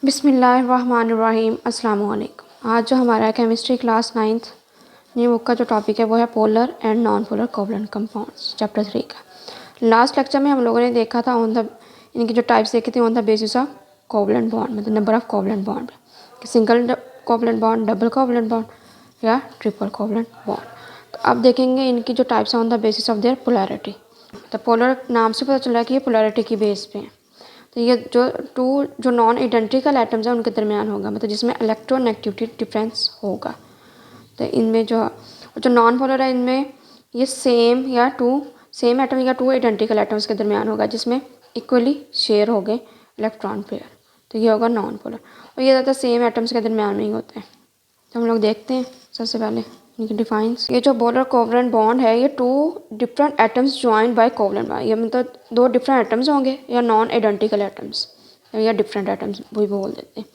बिस्मिल्लाहिर्रहमानिर्रहीम अस्सलाम वालेकुम। आज जो हमारा chemistry class 9th new book का जो टॉपिक है वो है polar and non polar covalent compounds chapter 3 का। लास्ट लेक्चर में हम लोगों ने देखा था ऑन द इनकी जो टाइप्स देखी थी on the basis of covalent bond, मतलब number of covalent bond, single covalent bond, double covalent bond या ट्रिपल कोवलेंट बॉन्ड। तो अब देखेंगे इनकी जो टाइप्स हैं on the basis of their polarity. तो पोलर नाम से पता चल रहा है कि ये पोलैरिटी की बेस पे है। तो ये जो नॉन आइडेंटिकल एटम्स हैं उनके दरमियान होगा, मतलब जिसमें इलेक्ट्रोनेगेटिविटी डिफरेंस होगा। तो इनमें जो नॉन पोलर है इनमें ये सेम एटम या टू आइडेंटिकल एटम्स के दरमियान होगा जिसमें इक्वली शेयर हो गए इलेक्ट्रॉन पेयर। तो ये होगा नॉन पोलर, और ये ज़्यादा सेम एटम्स के दरमियान में ही होते हैं। तो हम लोग देखते हैं सबसे पहले इनकी डिफाइंस। ये जो पोलर कोवलेंट बॉन्ड है ये two different atoms joined by covalent bond, ये मतलब दो डिफरेंट एटम्स होंगे या नॉन आइडेंटिकल एटम्स या डिफरेंट एटम्स वही बोल देते हैं।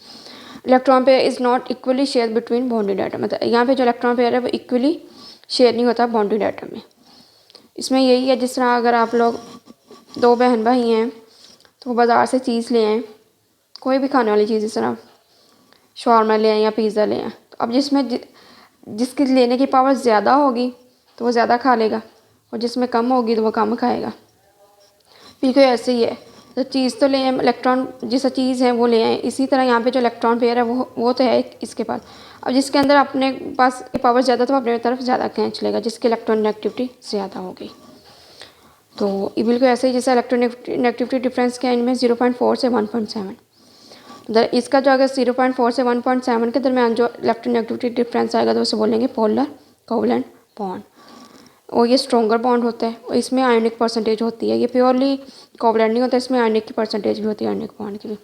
Electron pair is not equally share between bonded atom, मतलब यहाँ पे जो इलेक्ट्रॉन पेयर है वो इक्वली शेयर नहीं होता बॉन्डेड एटम में। इसमें यही है जिस तरह अगर आप लोग दो बहन भाई हैं तो वो बाज़ार से चीज़ ले आएँ, कोई भी खाने वाली चीज़, जिस तरह शॉर्मा ले आएँ या पिज़्ज़ा ले आएँ, तो अब जिसकी लेने की पावर ज़्यादा होगी तो वो ज़्यादा खा लेगा और जिसमें कम होगी तो वो कम खाएगा। बिल्कुल ऐसे ही है, तो चीज़ तो ले आए, इलेक्ट्रॉन जैसा चीज़ है वो ले आए, इसी तरह यहाँ पे जो इलेक्ट्रॉन पेयर है वो तो है इसके पास। अब जिसके अंदर अपने पास पावर ज़्यादा तो अपने तरफ ज़्यादा खींच लेगा, जिसकी इलेक्ट्रॉन नेगेटिविटी ज़्यादा होगी। तो ये बिल्कुल ऐसे ही जैसे इलेक्ट्रॉन नेगेटिविटी डिफरेंस क्या है इनमें 0.4 से 1.7। इसका जो अगर 0.4 से 1.7 के दरमियान जो इलेक्ट्रोनेगेटिविटी डिफरेंस आएगा तो उसे बोलेंगे पोलर कोवलेंट बॉन्ड, और ये स्ट्रॉन्गर बॉन्ड होता है और इसमें आयनिक परसेंटेज होती है। ये प्योरली कोवलेंट नहीं होता, इसमें आयनिक की परसेंटेज भी होती है, आयनिक बॉन्ड की भी।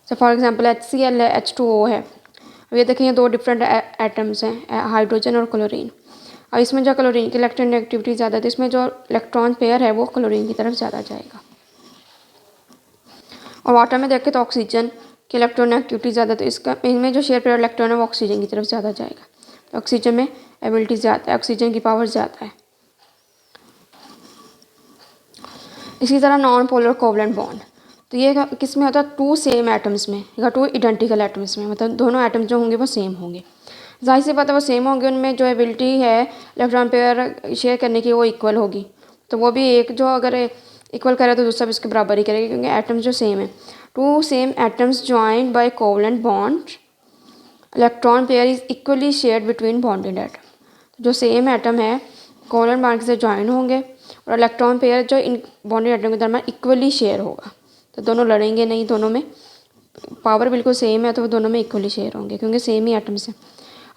तो फॉर एग्जांपल HCl है, H2O है। अब ये देखें ये दो डिफरेंट एटम्स हैं, हाइड्रोजन और क्लोरीन। अब इसमें जो क्लोरीन की इलेक्ट्रोनेगेटिविटी ज़्यादा है तो इसमें जो इलेक्ट्रॉन पेयर है वो क्लोरीन की तरफ ज़्यादा जाएगा। और वाटर में देखें तो ऑक्सीजन की इलेक्ट्रोनेगेटिविटी ज़्यादा, तो इसका इनमें जो शेयर पेयर इलेक्ट्रॉन है वो ऑक्सीजन की तरफ ज़्यादा जाएगा। तो ऑक्सीजन में एबिलिटी ज़्यादा है, ऑक्सीजन की पावर ज़्यादा है। इसी तरह नॉन पोलर कोवलेंट बॉन्ड, तो ये किस में होता है, टू सेम एटम्स में या टू आइडेंटिकल एटम्स में, मतलब दोनों एटम्स जो होंगे वो सेम होंगे। जाहिर सी बात है वो सेम होंगे, उनमें जो एबिलिटी है इलेक्ट्रॉन पेयर शेयर करने की वो इक्वल होगी। तो वो भी एक जो अगर इक्वल करे तो दूसरा भी उसके बराबर ही करेगा, क्योंकि एटम्स जो सेम है। Two same atoms joined by covalent bond, electron pair is equally shared between bonded atom. जो सेम एटम है कोवलेंट बॉन्ड से ज्वाइन होंगे और इलेक्ट्रॉन पेयर जो इन बॉन्डेड एटम के दरमियान इक्वली शेयर होगा। तो दोनों लड़ेंगे नहीं, दोनों में पावर बिल्कुल सेम है तो वो दोनों में इक्वली शेयर होंगे क्योंकि सेम ही एटम्स हैं।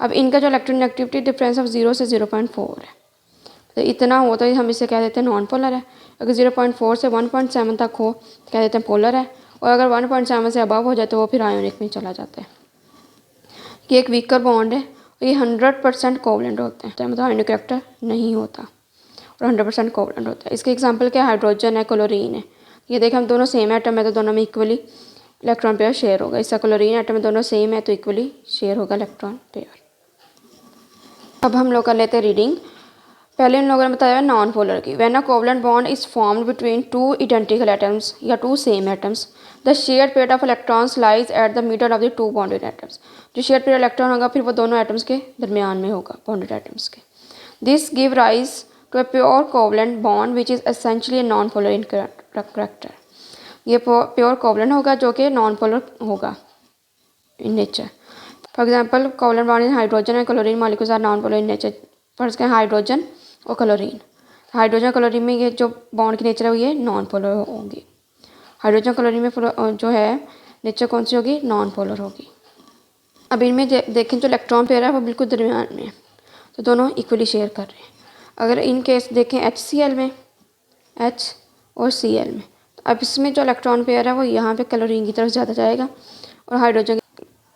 अब इनका जो इलेक्ट्रोनेगेटिविटी डिफरेंस ऑफ 0 से 0.4 है, तो इतना हो तो हम इसे कह देते हैं नॉन पोलर है। अगर 0.4 से 1.7 तक हो तो कह देते हैं पोलर है, और अगर 1.7 से अबव हो जाए तो वो फिर आयोनिक में चला जाता है। ये एक वीकर बॉन्ड है और ये 100% कोवलेंट होते हैं, मतलब आयोनिक करेक्टर नहीं होता और 100% कोवलेंट होता है। इसके एग्जांपल क्या हाइड्रोजन है, क्लोरीन है। ये देखें हम दोनों सेम एटम है तो दोनों में इक्वली इलेक्ट्रॉन पेयर शेयर होगा। इसका क्लोरीन एटम में दोनों सेम है तो इक्वली शेयर होगा इलेक्ट्रॉन पेयर। अब हम लोग कर लेते हैं रीडिंग। पहले इन लोगों ने बताया नॉन पोलर की। When a covalent bond is formed between two identical atoms या two same atoms, the shared pair of electrons lies at the middle of the two bonded atoms. जो शेयर्ड पेयर इलेक्ट्रॉन होगा फिर वो दोनों atoms के दरमियान में होगा, बॉन्डेड एटम्स के। This give rise to a pure covalent bond which is essentially a non polar in character. ये प्योर कोवलेंट होगा जो कि नॉन पोलर होगा in nature. For example covalent bond in hydrogen and chlorine molecules are non polar in nature. First कहें hydrogen और chlorine, hydrogen chlorine में ये जो बॉन्ड की नेचर है ये नॉन पोलर होगी। हाइड्रोजन क्लोरीन में जो है नेचर कौन सी होगी, नॉन पोलर होगी। अब इनमें देखें जो इलेक्ट्रॉन पेयर है वो बिल्कुल दरमियान में है, तो दोनों इक्वली शेयर कर रहे हैं। अगर इन केस देखें HCl में, H और Cl में, तो अब इसमें जो इलेक्ट्रॉन पेयर है वो यहाँ पे क्लोरीन की तरफ ज़्यादा जाएगा और हाइड्रोजन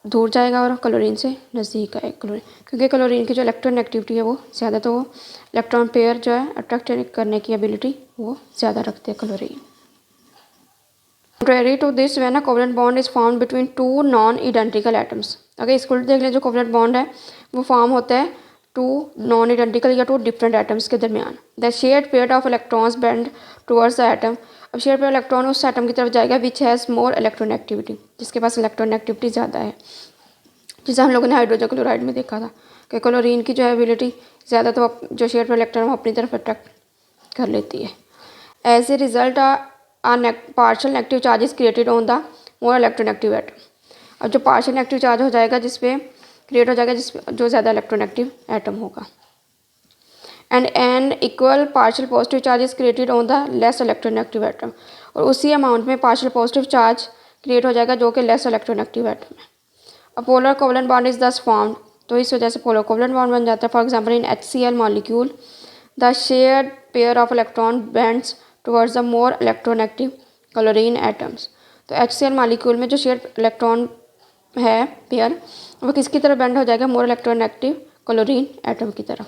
दूर जाएगा और क्लोरीन से नज़दीक आएगा क्लोरीन, क्योंकि क्लोरीन की जो इलेक्ट्रोनेगेटिविटी है वो ज़्यादा, तो वो इलेक्ट्रॉन पेयर जो है अट्रैक्ट करने की एबिलिटी वो ज़्यादा रखते हैं chlorine. Contrary to this, when a covalent bond is formed between two non-identical atoms, अगर इसको देख लें जो कोवलेंट बॉन्ड है वो फॉर्म होता है टू नॉन आइडेंटिकल या टू डिफरेंट एटम्स के दरमियान। The shared pair of electrons bend towards the atom. अब शेयर पेयर इलेक्ट्रॉन उस एटम की तरफ जाएगा विच हैज़ मोर इलेक्ट्रोनेगेटिविटी, जिसके पास इलेक्ट्रोनेगेटिविटी ज़्यादा है। जैसे हम लोगों ने हाइड्रोजन क्लोराइड में देखा था कि क्लोरीन की जो एबिलिटी ज़्यादा, तो जो शेयर पेयर इलेक्ट्रॉन वो अपनी तरफ अट्रैक्ट कर लेती है। As a result partial negative charge is created on the more electronegative atom. अब जो पार्शियल नेगेटिव चार्ज हो जाएगा जिस पे क्रिएट हो जाएगा जिस जो ज़्यादा इलेक्ट्रोनेगेटिव एटम होगा। And an equal partial positive charge is created on the less electronegative atom, और उसी अमाउंट में पार्शियल पॉजिटिव चार्ज क्रिएट हो जाएगा जो कि लेस इलेक्ट्रोनेगेटिव एटम है। A polar covalent bond is दस फॉर्म्ड, तो इस वजह से पोलर कोवलेंट बॉन्ड बन जाता है। For example in HCl molecule the shared pair of electron bends towards the more electronegative chlorine atoms. तो HCl मॉलिक्यूल में जो शेयर इलेक्ट्रॉन है पेयर वो किसकी तरफ बेंड हो जाएगा, मोर इलेक्ट्रोनेगेटिव क्लोरीन एटम की तरफ,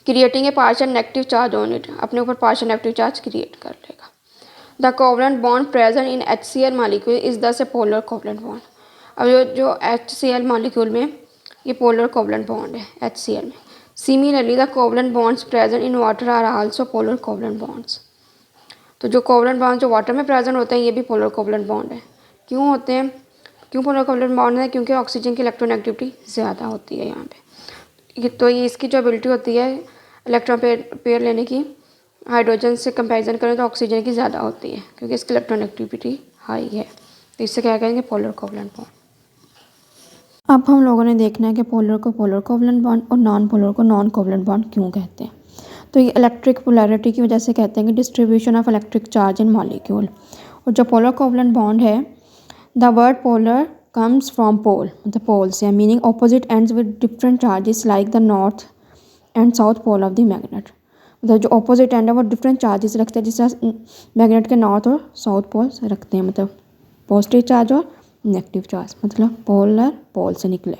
creating a partial negative charge on it, अपने ऊपर पार्शियल नेगेटिव चार्ज क्रिएट कर लेगा। The covalent bond present in HCl molecule is दस ए पोलर कोवलेंट बॉन्ड। अब जो HCl मॉलिक्यूल में ये पोलर कोवलेंट बॉन्ड है HCl में। Similarly the covalent bonds present in water are also polar covalent bonds. तो जो कोवलेंट बॉन्ड जो वाटर में प्रेजेंट होते हैं ये भी पोलर कोवलेंट बॉन्ड है। क्यों होते हैं, क्यों पोलर कोवलेंट बॉन्ड है, क्योंकि ऑक्सीजन की इलेक्ट्रोनेगेटिविटी ज़्यादा होती है यहाँ पे। तो ये इसकी जो एबिलिटी होती है इलेक्ट्रॉन पेयर लेने की हाइड्रोजन से कंपैरिजन करें तो ऑक्सीजन की ज़्यादा होती है क्योंकि इसकी इलेक्ट्रोनेगेटिविटी हाई है। तो इससे क्या कहेंगे, पोलर कोवलेंट बॉन्ड। अब हम लोगों ने देखना है कि पोलर को पोलर कोवलेंट बॉन्ड और नॉन पोलर को नॉन कोवलेंट बॉन्ड क्यों कहते हैं। तो ये इलेक्ट्रिक पोलैरिटी की वजह से कहते हैं कि distribution of electric charge in molecule. और जो पोलर कोवलेंट बॉन्ड है the word polar comes from pole, मतलब पोल से, meaning opposite ends with different charges like the north and south pole of the magnet. मतलब जो opposite and है वो different charges रखते हैं, जिससे मैग्नेट के नॉर्थ और साउथ पोल रखते हैं, मतलब पॉजिटिव चार्ज और नेगेटिव चार्ज, मतलब पोलर पोल से निकले।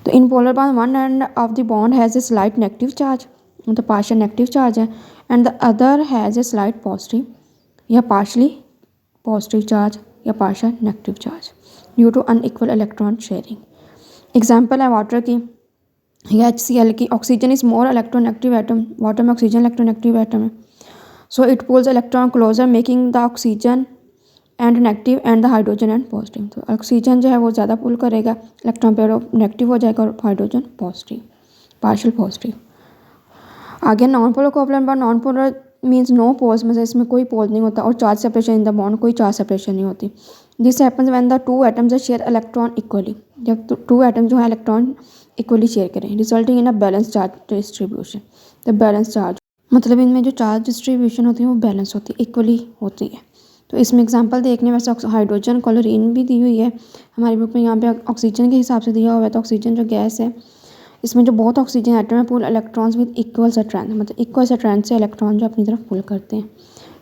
तो in polar bond one end of the bond has a slight negative charge, मतलब पार्शियल नेगेटिव चार्ज है, and the other has a slight positive या पार्शली पॉजिटिव चार्ज या partial negative charge due to unequal electron sharing. Example है water की या HCl की। Oxygen is more electronegative atom, water में oxygen electronegative atom है, so it pulls electron closer making the oxygen end negative and the hydrogen end positive. तो oxygen जो है वो ज़्यादा पुल करेगा, इलेक्ट्रॉन पेयर नेगेटिव हो जाएगा और हाइड्रोजन पॉजिटिव, पार्शियल पॉजिटिव। आगे non polar covalent bond, non polar means no poles, मतलब इसमें कोई पोल नहीं होता और charge separation in the bond, कोई चार्ज सेपरेशन नहीं होती। This happens when the two atoms share electron equally, जब टू एटम जो है इलेक्ट्रॉन इक्वली शेयर करें, resulting in a balance charge distribution. तो बैलेंस चार्ज मतलब इनमें जो चार्ज डिस्ट्रीब्यूशन होती है वो बैलेंस होती है, इक्वली होती है। तो इसमें एग्जांपल देखने वैसे हाइड्रोजन क्लोरीन भी दी हुई है हमारी बुक में, यहाँ पे ऑक्सीजन के हिसाब से दिया हुआ है। तो ऑक्सीजन जो गैस है इसमें जो बहुत ऑक्सीजन एटम है पुल इलेक्ट्रॉन्स विद इक्वल स्ट्रेंथ, मतलब इक्वल स्ट्रेंथ से इलेक्ट्रॉन जो अपनी तरफ पुल करते हैं,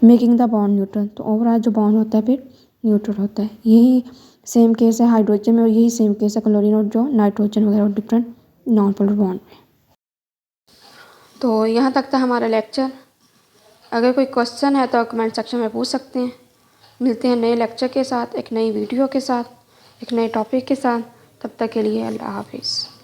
मेकिंग द बॉन्ड न्यूट्रल। तो ओवरऑल जो बॉन्ड होता है फिर न्यूट्रल होता है। यही सेम केस है हाइड्रोजन में और यही सेम केस है क्लोरीन और जो नाइट्रोजन वगैरह और डिफरेंट नॉन पोलर बॉन्ड में। तो यहाँ तक था हमारा लेक्चर। अगर कोई क्वेश्चन है तो कमेंट सेक्शन में पूछ सकते हैं। मिलते हैं नए लेक्चर के साथ, एक नई वीडियो के साथ, एक नए टॉपिक के साथ। तब तक के लिए अल्लाह हाफिज़।